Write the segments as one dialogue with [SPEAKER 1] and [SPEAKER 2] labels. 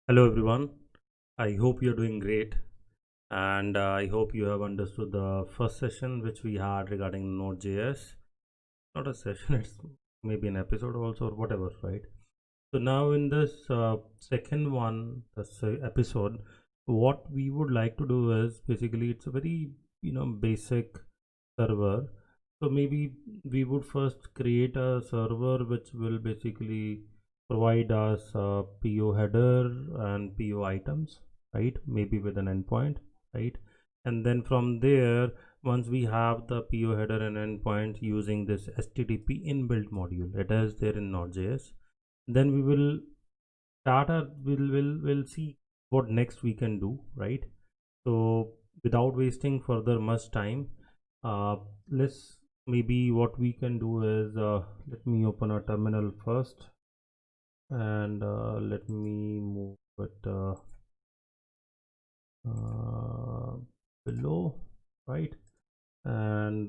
[SPEAKER 1] Hello everyone. I hope you're doing great, and I hope you have understood the first session which we had regarding Node.js. Not a session, it's maybe an episode also or whatever, right? So now in this second one, this episode, what we would like to do is basically it's a very basic server. So maybe we would first create a server which will basically provide us a PO header and PO items, right? Maybe with an endpoint, right? And then from there, once we have the PO header and endpoint using this HTTP inbuilt module, it is there in Node.js, then we will start our we'll see what next we can do, right? So without wasting further much time, uh, let's maybe what we can do is let me open a terminal first, and let me move it uh, below, right? And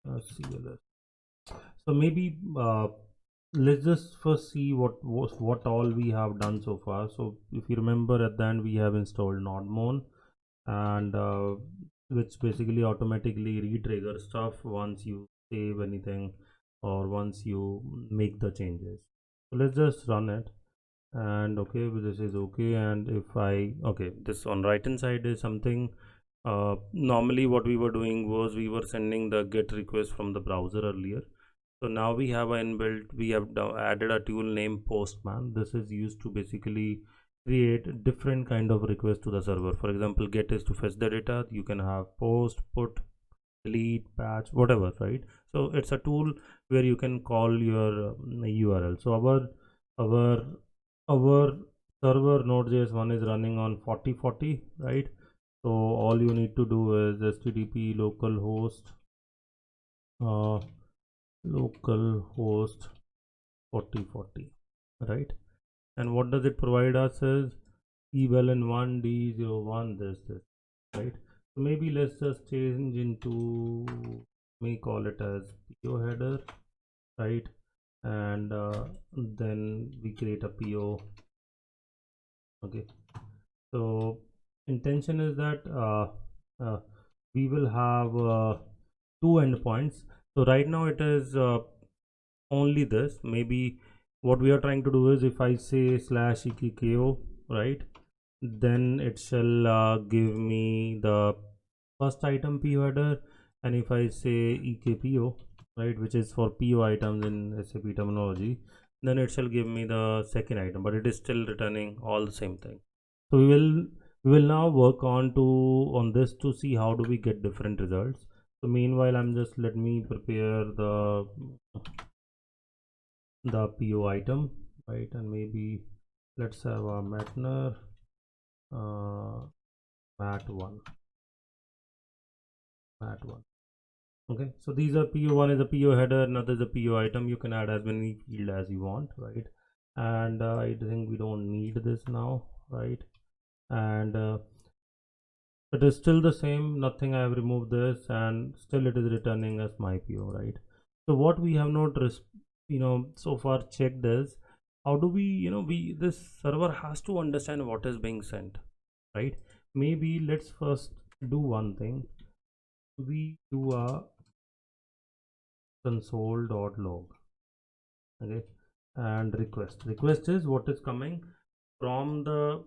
[SPEAKER 1] CLS. So maybe let's just first see what all we have done so far. So if you remember, at the end we have installed nodemon, and which basically automatically re-trigger stuff once you save anything or once you make the changes. So let's just run it, and okay, this is okay. And if I okay, this on right hand side is something normally what we were doing was we were sending the get request from the browser earlier. So now we have an inbuilt, we have added a tool named Postman. This is used to basically create different kind of requests to the server. For example, get is to fetch the data. You can have post, put, delete, patch, whatever, right? So it's a tool where you can call your URL. So our our server Node.js one is running on 4040, right? So all you need to do is HTTP uh, localhost 4040, right? And what does it provide us is evaln1 d01 this, right? So maybe let's just change into, may call it as PO header, right? And then we create a PO. Okay, so intention is that uh, we will have two endpoints. So right now it is only this. Maybe what we are trying to do is if I say slash ekko, right, then it shall give me the first item PO header, and if I say ekpo, right, which is for PO items in SAP terminology, then it shall give me the second item, but it is still returning all the same thing. So we will now work on this to see how do we get different results. So meanwhile, I'm just let me prepare the PO item, right? And maybe let's have a Matner uh, mat1 mat1. Okay, so these are PO1 is a PO header, another is a PO item. You can add as many field as you want, right? And I think we don't need this now, right? And it is still the same, nothing. I have removed this, and still it is returning as my PO, right? So what we have not so far checked is how do we, we this server has to understand what is being sent, right? Maybe let's first do one thing. We do a console.log, okay, and request is what is coming from the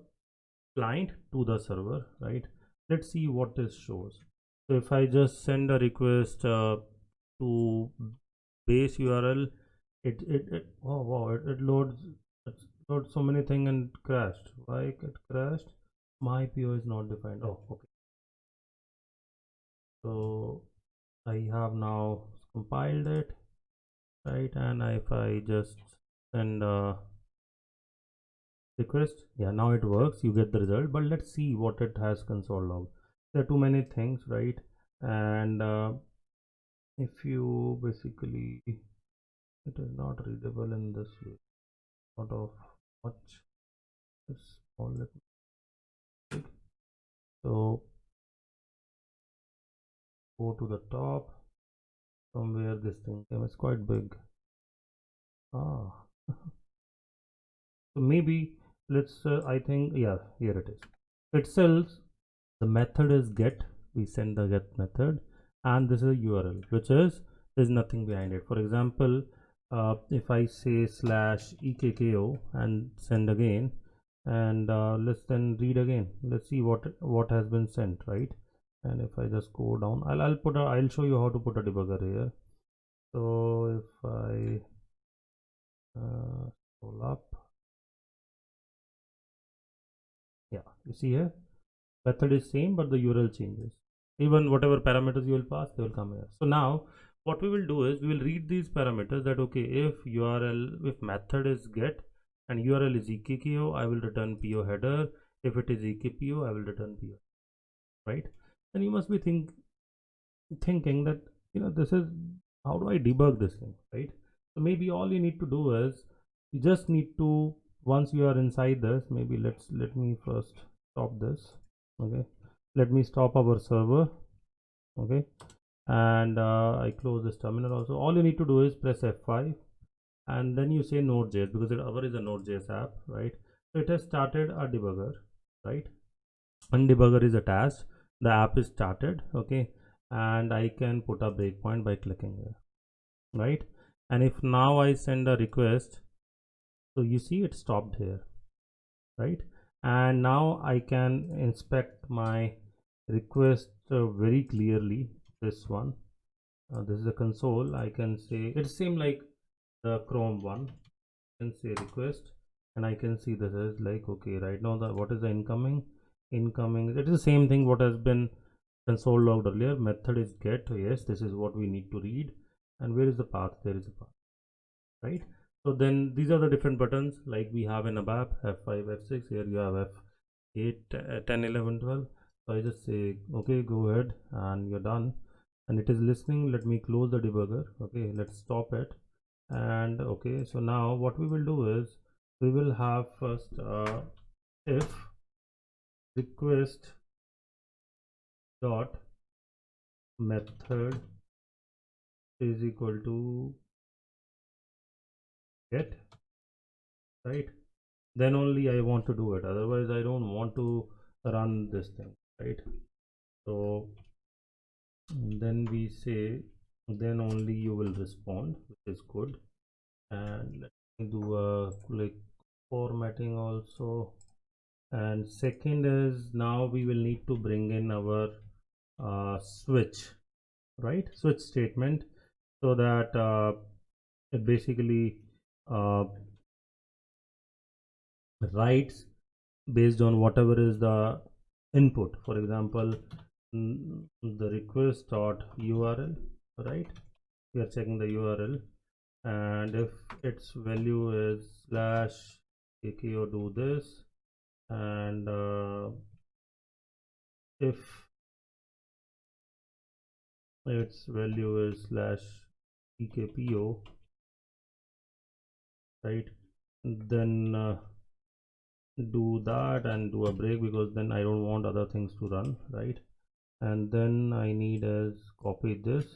[SPEAKER 1] client to the server, right? Let's see what this shows. So if I just send a request to base URL, it oh wow, it loads so many things and crashed. Why it crashed? My PO is not defined. Oh, okay. So I have now compiled it, right? And if I just send a request, yeah, now it works, you get the result. But let's see what it has console log. There are too many things, right? And if you basically, it is not readable in this way, sort of much is small, let me big. So go to the top, somewhere this thing is quite big. Ah. So maybe let's, I think, yeah, here it is. It says the method is get, we send the get method, and this is a URL, which is, there's nothing behind it. For example, if I say slash ekko and send again, and let's then read again, let's see what has been sent, right? And if I just go down, I'll show you how to put a debugger here. So if I scroll up, yeah, you see here method is same but the URL changes. Even whatever parameters you will pass, they will come here. So now what we will do is we will read these parameters that okay, if method is get and URL is ekko, I will return PO header. If it is ekpo, I will return PO, right? And you must be thinking that, this is, how do I debug this thing, right? So maybe all you need to do is you just need to, once you are inside this, maybe let me first stop this. Okay, let me stop our server. Okay, and I close this terminal also. All you need to do is press F5 and then you say Node.js, because our is a Node.js app, right? So it has started a debugger, right? And debugger is attached, the app is started. Okay, and I can put a breakpoint by clicking here, right? And if now I send a request, so you see it stopped here, right? And now I can inspect my request very clearly. This one, this is a console. I can say it's same like the Chrome one. I can say request and I can see this is like, okay, right now the what is the incoming, it is the same thing what has been console logged earlier. Method is get, yes, this is what we need to read. And where is the path? There is a path, right? So then these are the different buttons like we have in ABAP, F5, F6. Here you have F8, 10, 11, 12. So I just say okay, go ahead, and you're done. And it is listening. Let me close the debugger. Okay, let's stop it. And okay, so now what we will do is we will have first if request dot method is equal to get, right? Then only I want to do it, otherwise I don't want to run this thing, right? So then we say then only you will respond, which is good. And let me do a like formatting also. And second is now we will need to bring in our switch, right? Switch statement, so that it basically uh, writes based on whatever is the input. For example, the request dot URL, right? We are checking the URL, and if its value is slash kko, do this. And if its value is slash ekpo, right, then do that and do a break, because then I don't want other things to run, right? And then I need is copy this.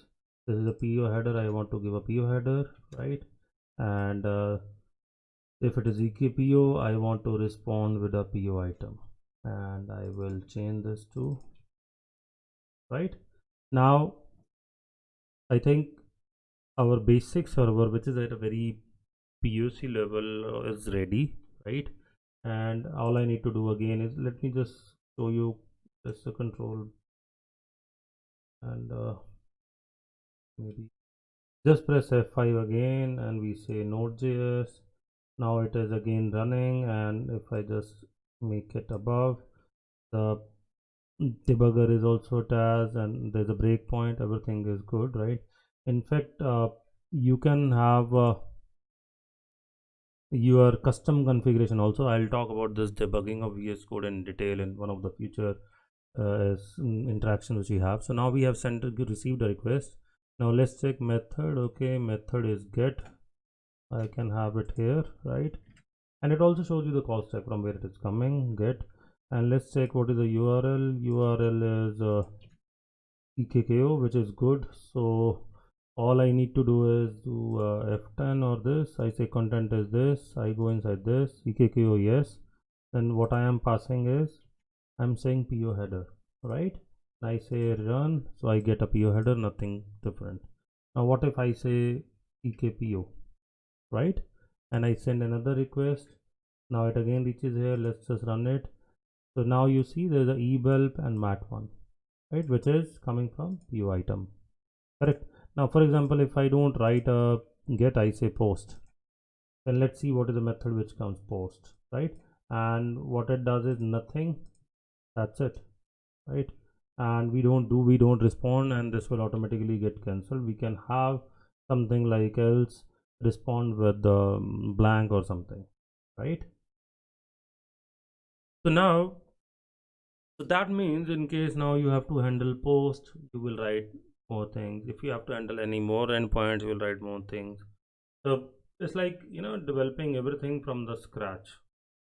[SPEAKER 1] This is a PO header, I want to give a PO header, right? And if it is ekpo, I want to respond with a PO item, and I will change this to, right? Now I think our basic server, which is at a very POC level, is ready, right? And all I need to do again is, let me just show you just a control, and maybe just press F5 again and we say Node.js. Now it is again running, and if I just make it above, the debugger is also attached and there's a breakpoint, everything is good, right? In fact, you can have your custom configuration also. I'll talk about this debugging of VS Code in detail in one of the future interactions which we have. So now we have received a request. Now let's check method. Okay, method is get. I can have it here, right? And it also shows you the call stack from where it is coming, get. And let's check what is the URL. URL is ekko, which is good. So all I need to do is do F10 or this. I say content is this, I go inside this, EKKO yes, then what I am passing is I'm saying PO header, right? I say run, so I get a PO header, nothing different. Now what if I say EKPO, right? And I send another request. Now it again reaches here. Let's just run it. So now you see there's a ebulb and mat1, right, which is coming from PO item, correct? Now for example, if I don't write a get, I say post, then let's see what is the method which comes post, right? And what it does is nothing, that's it, right? And we don't respond, and this will automatically get cancelled. We can have something like else respond with the blank or something, right? So now, so that means in case now you have to handle post, you will write more things. If you have to handle any more endpoints, you will write more things. So it's like, you know, developing everything from the scratch,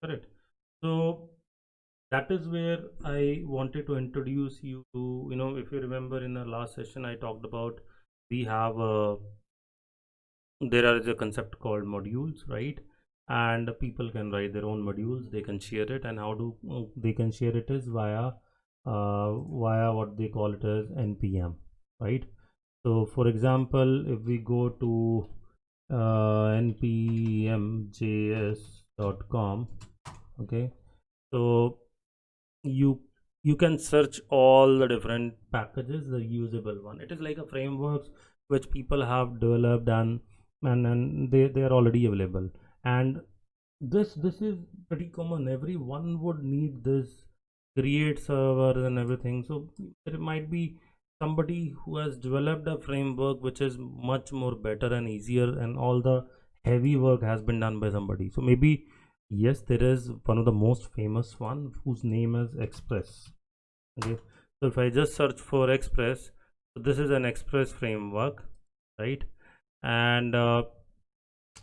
[SPEAKER 1] correct? So that is where I wanted to introduce you to, you know, if you remember in the last session I talked about, we have a, there is a concept called modules, right? And people can write their own modules, they can share it, and how do they can share it is via what they call it as npm, right? So for example, if we go to npmjs.com, okay, so you can search all the different packages, the usable one. It is like a frameworks which people have developed, and they are already available. And this is pretty common. Everyone would need this create servers and everything. So there might be somebody who has developed a framework which is much more better and easier, and all the heavy work has been done by somebody. So maybe yes, there is one of the most famous one whose name is Express. Okay, so if I just search for Express, so this is an Express framework, right? And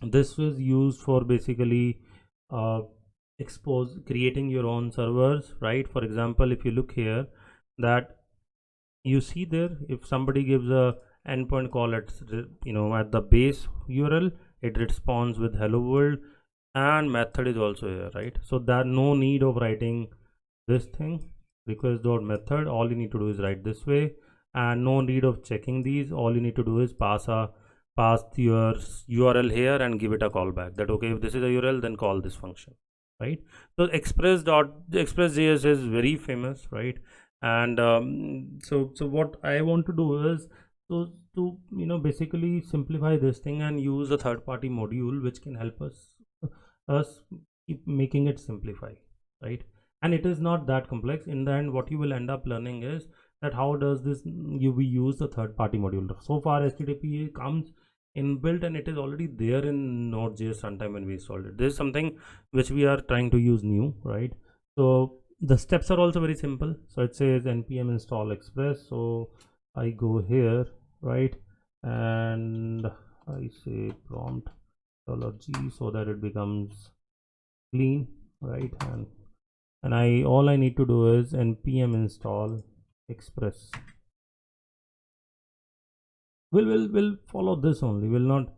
[SPEAKER 1] this was used for basically creating your own servers, right? For example, if you look here, that you see there, if somebody gives a endpoint call at, you know, at the base URL, it responds with hello world, and method is also here, right? So that no need of writing this thing, request dot method. All you need to do is write this way, and no need of checking these. All you need to do is pass your URL here and give it a callback, that okay, if this is a URL, then call this function, right? So express.js is very famous, right? And so what I want to do is to you know, basically simplify this thing and use a third-party module which can help us keep making it simplify, right? And it is not that complex. In the end, what you will end up learning is that how does this we use the third-party module. So far HTTP comes inbuilt, and it is already there in Node.js runtime when we installed it. This is something which we are trying to use new, right? So the steps are also very simple. So it says npm install express, so I go here, right, and I say prompt $G so that it becomes clean, right? And all I need to do is npm install express. We'll follow this only, will not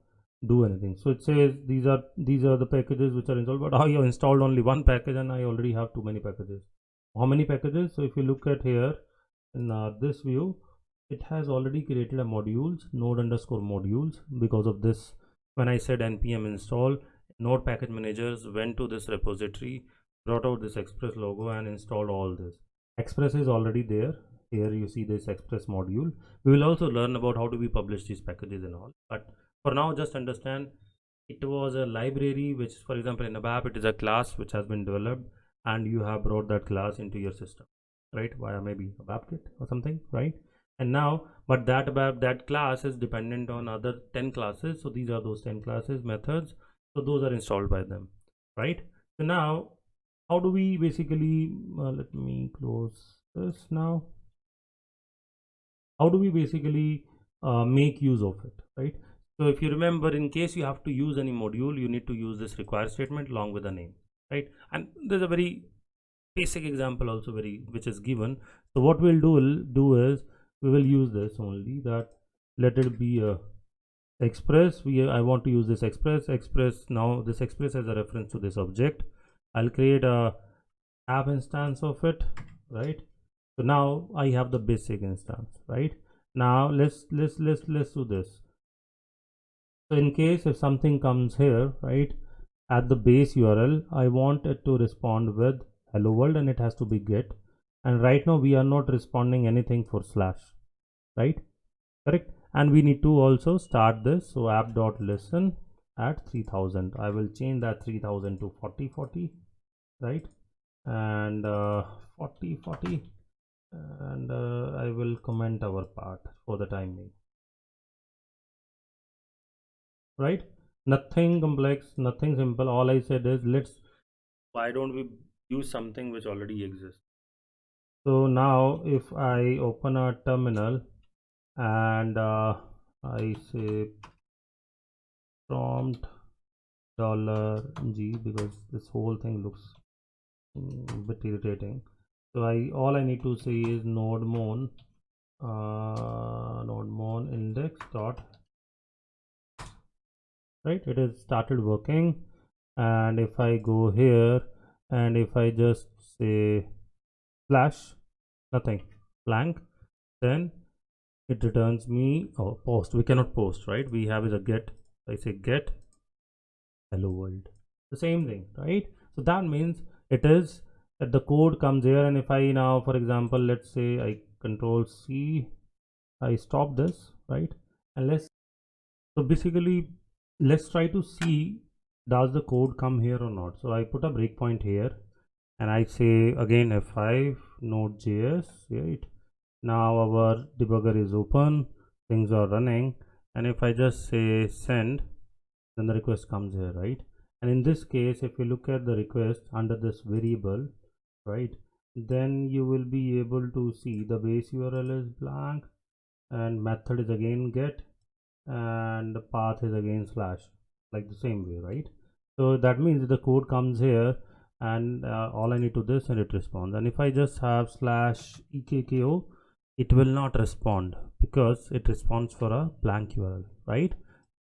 [SPEAKER 1] do anything. So it says these are the packages which are installed, but I have installed only one package and I already have too many packages. How many packages? So if you look at here in this view, it has already created a modules, node underscore modules. Because of this, when I said npm install, node package managers went to this repository, brought out this express logo and installed all this. Express is already there. Here you see this express module. We will also learn about how do we publish these packages and all, but for now just understand it was a library which, for example, in ABAP it is a class which has been developed, and you have brought that class into your system, right, via maybe ABAPKit or something, right? And now, but that class is dependent on other 10 classes. So these are those 10 classes methods, so those are installed by them, right? So now how do we basically let me close this now. How do we basically make use of it, right? So if you remember, in case you have to use any module, you need to use this require statement along with the name, right? And there's a very basic example also which is given. So what we'll do is we will use this only, that let it be a express, I want to use this express. Now this express as a reference to this object. I'll create a app instance of it, right? So now I have the basic instance, right? Now let's do this. So in case if something comes here, right, at the base URL, I want it to respond with hello world, and it has to be get. And right now we are not responding anything for slash, right? Correct. And we need to also start this. So app.listen at 3000. I will change that 3000 to 4040, right? And 4040, and I will comment our part for the time being, right? Nothing complex, nothing simple. All I said is, why don't we use something which already exists? So now if I open a terminal and I say prompt $G, because this whole thing looks a bit irritating. So all I need to say is nodemon index dot, right? It has started working. And if I go here and if I just say slash nothing blank, then it returns me post. We cannot post, right? We have is a get. I say get hello world, the same thing, right? So that means it is that the code comes here. And if I now, for example, let's say I control C, I stop this, right? And so basically let's try to see, does the code come here or not? So I put a breakpoint here and I say again F5 node.js, right? Now our debugger is open, things are running, and if I just say send, then the request comes here, right? And in this case, if you look at the request under this variable, right, then you will be able to see the base URL is blank and method is again get and the path is again slash, like the same way, right? So that means the code comes here and all I need to this and it responds. And if I just have slash ekko, it will not respond because it responds for a blank URL, right?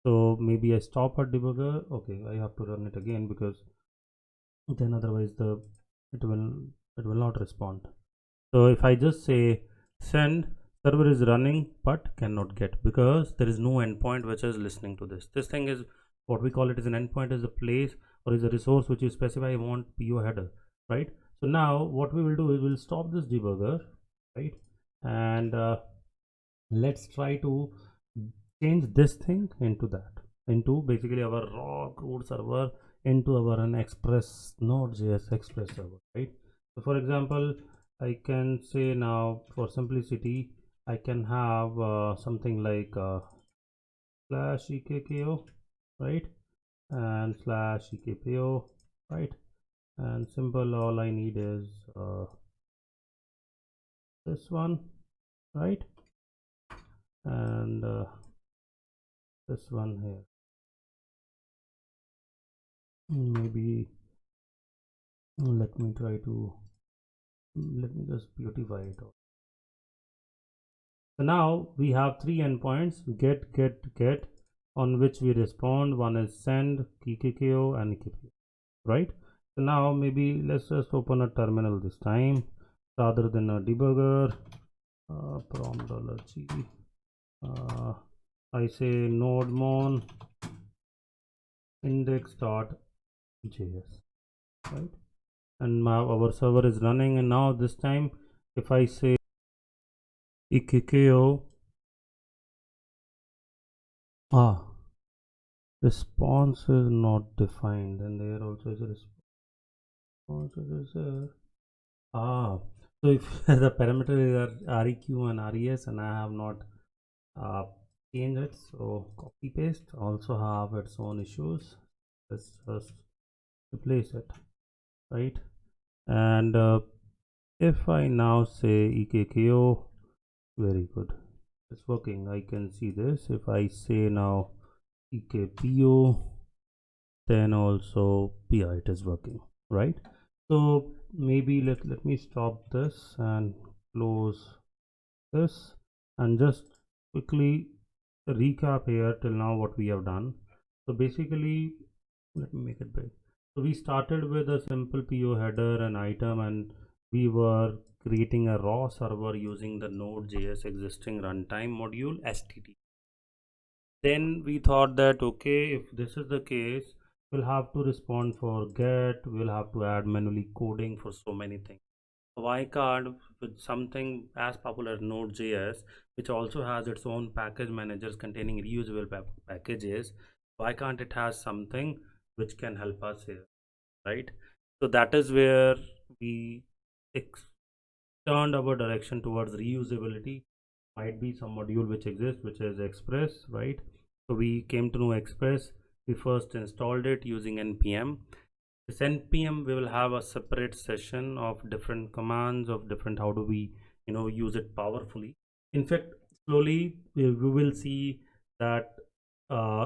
[SPEAKER 1] So maybe I stop at debugger. Okay, I have to run it again because then otherwise it will not respond. So if I just say send, server is running but cannot get, because there is no endpoint which is listening to this thing is what we call it is an endpoint, is a place or is a resource which you specify. I want PO header, right? So now what we will do is we'll stop this debugger, right? And let's try to change this thing into that, into basically our raw code server, into our an express node.js express server, right? So for example, I can say now for simplicity I can have something like slash ekko, right, and slash ekpo, right, and simple, all I need is this one, right, and this one here. Maybe let me try to let me just beautify it. So now we have three endpoints, get, on which we respond. One is send, ekko, and ekpo, right? So now maybe let's just open a terminal this time rather than a debugger. Prompt $G. I say nodemon index.js, right? And now our server is running, and now this time if I say ekko, response is not defined, and there also is a response is there. So if the parameter is req and res and I have not changed it, so copy paste also have its own issues. Let's just replace it, right? And if I now say ekko, very good, it's working. I can see this. If I say now ekpo, then also pi, it is working, right? So maybe let me stop this and close this and just quickly recap here till now what we have done. So basically, let me make it big. So we started with a simple PO header and item, and we were creating a raw server using the Node.js existing runtime module STT. Then we thought that okay, if this is the case, we'll have to respond for get, we'll have to add manually coding for so many things. Why can't with something as popular as Node.js, which also has its own package managers containing reusable packages, why can't it has something which can help us here, right? So that is where we turned our direction towards reusability. Might be some module which exists, which is Express, right? So we came to know Express. We first installed it using npm. This npm, we will have a separate session of different commands of different how do we use it powerfully. In fact, slowly we will see that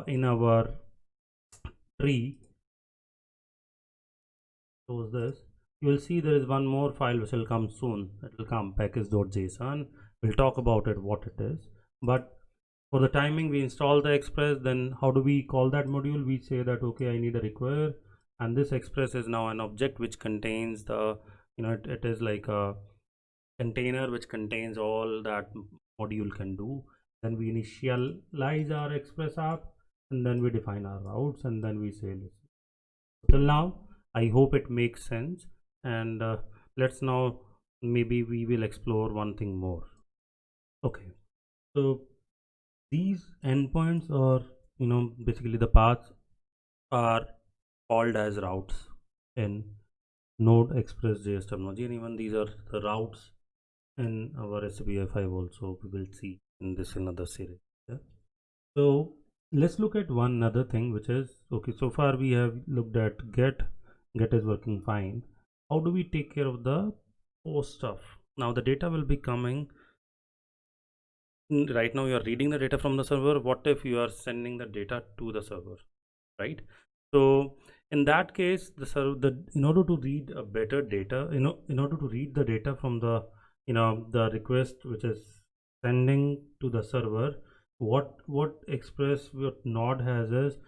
[SPEAKER 1] in our tree shows this, you will see there is one more file which will come soon. It will come package.json. We'll talk about it what it is, but for the timing we install the express. Then how do we call that module? We say that okay, I need a require, and this express is now an object which contains the it is like a container which contains all that module can do. Then we initialize our express app, and then we define our routes, and then we say listen. Till now I hope it makes sense, and let's now maybe we will explore one thing more. Okay, so these endpoints, or basically the paths, are called as routes in Node Express JS terminology, and even these are the routes in our SPI 5 also. We will see in this another series. Yeah? So let's look at one other thing, which is okay. So far we have looked at get. Get is working fine. How do we take care of the post stuff? Now the data will be coming. Right now you are reading the data from the server. What if you are sending the data to the server, right? So in that case, the server, in order to read a better data, in order to read the data from the the request which is sending to the server, what Express, what Node has is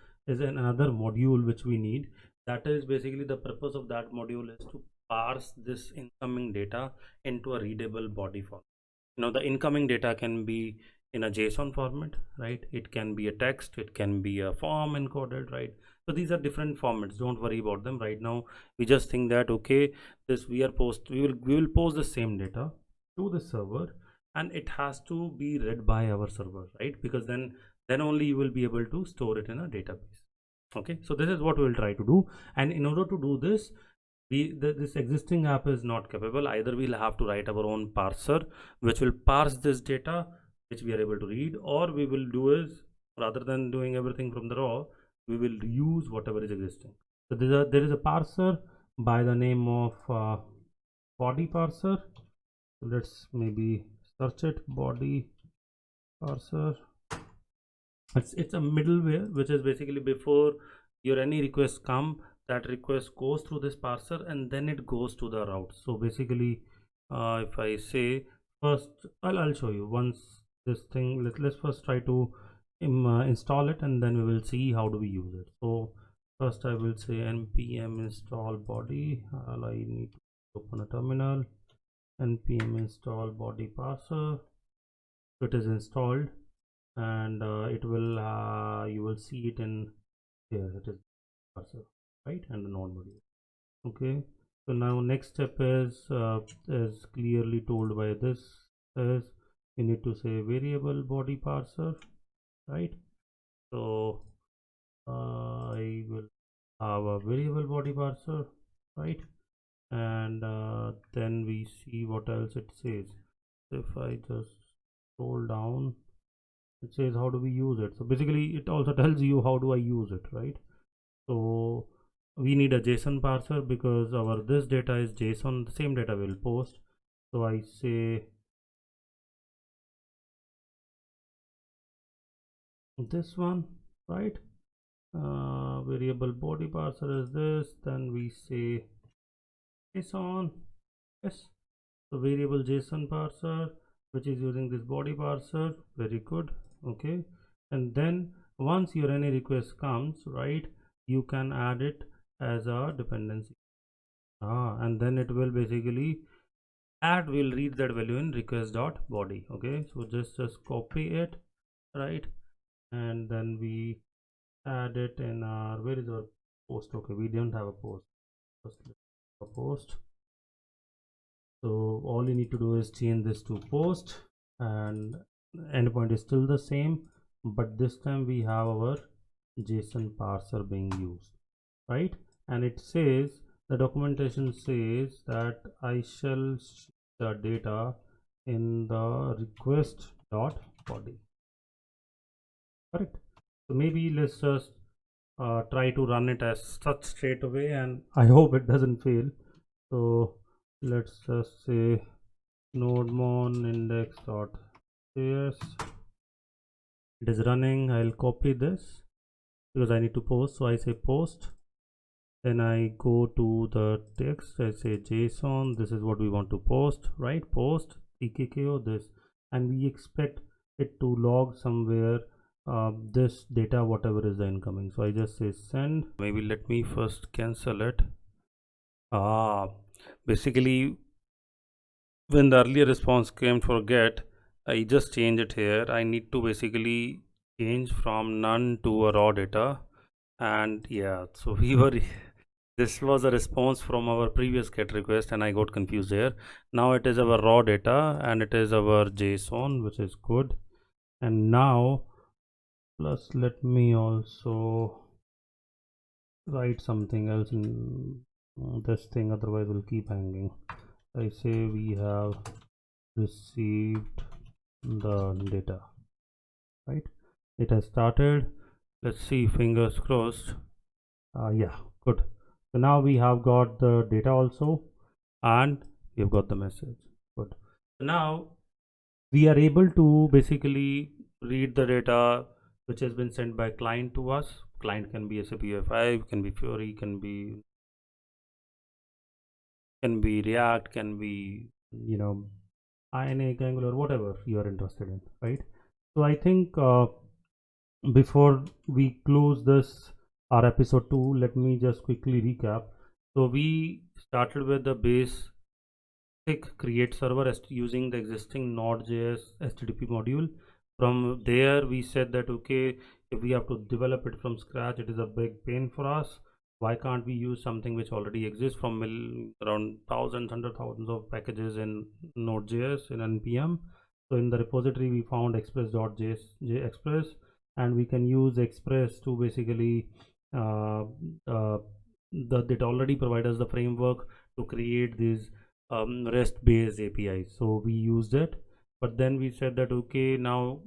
[SPEAKER 1] another module which we need. That is basically the purpose of that module is to parse this incoming data into a readable body form. The incoming data can be in a JSON format, right? It can be a text, it can be a form encoded, right? So these are different formats. Don't worry about them right now. We just think that okay, this we will post the same data to the server, and it has to be read by our server, right? Because then only you will be able to store it in a database. Okay, so this is what we will try to do, and in order to do this, this existing app is not capable. Either we'll have to write our own parser which will parse this data which we are able to read, or we will do is, rather than doing everything from the raw, we will use whatever is existing. So there is a parser by the name of body parser. So let's maybe search it, body parser. It's a middleware which is basically before your any request come, that request goes through this parser and then it goes to the route. So basically if I say first, I'll show you once this thing. Let's first try to install it, and then we will see how do we use it. So first I will say npm install body. I need to open a terminal. Npm install body parser. It is installed, and it will you will see it in here. It is parser, right, and the node module. Okay, so now next step is clearly told by this is you need to say variable body parser, right? So I will have a variable body parser, right? And then we see what else it says. If I just scroll down, it says how do we use it. So basically it also tells you how do I use it, right? So we need a JSON parser because our this data is JSON, the same data will post. So I say this one, right? Variable body parser is this. Then we say JSON, yes. So variable JSON parser which is using this body parser, very good. Okay, and then once your any request comes, right, you can add it as a dependency, and then it will basically add will read that value in request dot body. Okay, so just copy it, right, and then we add it in our, where is our post? Okay, we don't have a post. First, a post. So all you need to do is change this to post, and endpoint is still the same, but this time we have our JSON parser being used, right? And it says, the documentation says that I shall the data in the request dot body, correct? So maybe let's just try to run it as such straight away, and I hope it doesn't fail. So let's just say nodemon index.js, it is running. I'll copy this because I need to post, so I say post, then I go to the text, I say JSON, this is what we want to post, right? Post TKKO this, and we expect it to log somewhere this data, whatever is the incoming. So I just say send. Maybe let me first cancel it. Basically when the earlier response came for get, I just change it here. I need to basically change from none to a raw data, and yeah, so we were this was a response from our previous get request and I got confused here. Now it is our raw data and it is our JSON, which is good. And now plus let me also write something else in this thing, otherwise we'll keep hanging. I say we have received the data, right? It has started. Let's see, fingers crossed. Yeah, good. So now we have got the data also, and we've got the message. Good. So now we are able to basically read the data which has been sent by client to us. Client can be SAP UI5, can be Fiori, can be React, can be, you know, Ionic, Angular, whatever you are interested in, right? So I think before we close this our episode 2, let me just quickly recap. So we started with the basic create server using the existing Node.js HTTP module. From there we said that okay, if we have to develop it from scratch, it is a big pain for us. Why can't we use something which already exists from around thousands, hundred thousands of packages in Node.js in npm. So in the repository we found express.js express, and we can use express to basically it already provides us the framework to create these REST based APIs. So we used it, but then we said that okay, now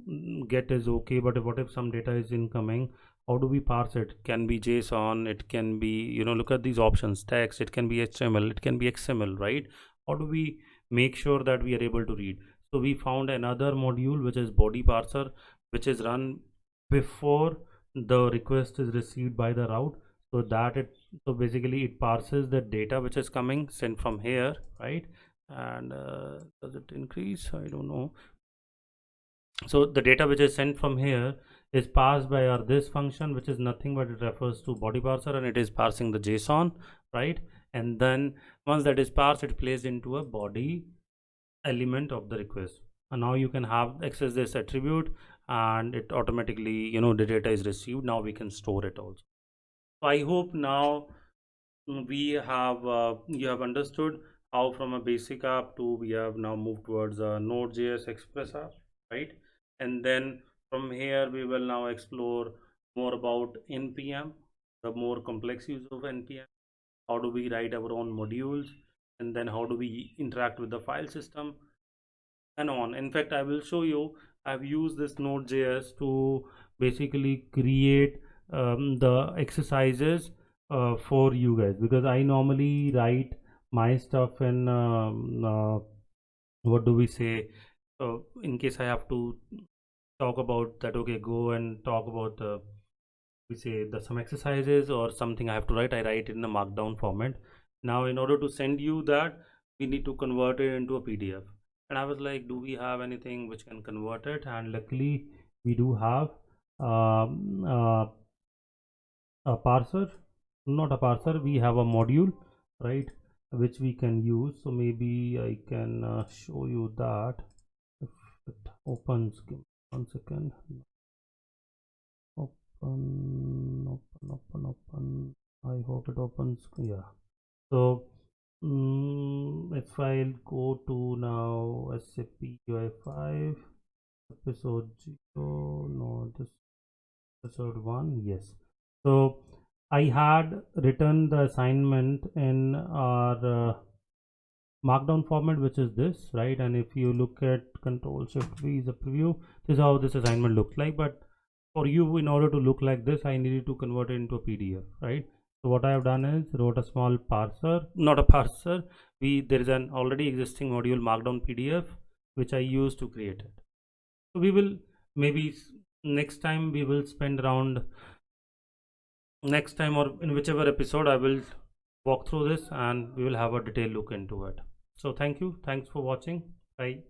[SPEAKER 1] get is okay, but what if some data is incoming? How do we parse it? It can be JSON, it can be, you know, look at these options, text, it can be HTML, it can be XML, right? How do we make sure that we are able to read? So we found another module which is body parser, which is run before the request is received by the route, so that it, so basically it parses the data which is coming sent from here, right? And does it increase? I don't know. So the data which is sent from here is passed by our this function, which is nothing but it refers to body parser, and it is parsing the JSON, right? And then once that is parsed, it plays into a body element of the request, and now you can have access this attribute, and it automatically, you know, the data is received. Now we can store it also. So I hope now we have you have understood how from a basic app to we have now moved towards a Node.js Express app, right? And then from here we will now explore more about npm, the more complex use of npm. How do we write our own modules, and then how do we interact with the file system, and on. In fact, I will show you, I've used this Node.js to basically create the exercises for you guys, because I normally write my stuff in what do we say, in case I have to talk about that, okay, go and talk about we say the some exercises or something I have to write, I write it in a markdown format. Now in order to send you that, we need to convert it into a PDF, and I was like, do we have anything which can convert it? And luckily we do have. a parser, not a parser, we have a module, right, which we can use. So maybe I can show you that if it opens. Give me 1 second. Open. I hope it opens. Yeah. So if I'll go to now SAP UI5 episode 0, no, this episode 1, yes. So I had written the assignment in our markdown format, which is this, right? And if you look at Control Shift V is a preview, this is how this assignment looks like. But for you, in order to look like this, I needed to convert it into a PDF, right? So what I have done is wrote a small parser, not a parser. There is an already existing module markdown PDF which I use to create it. So we will maybe next time we will spend around next time or in whichever episode I will walk through this and we will have a detailed look into it. So thank you. Thanks for watching. Bye.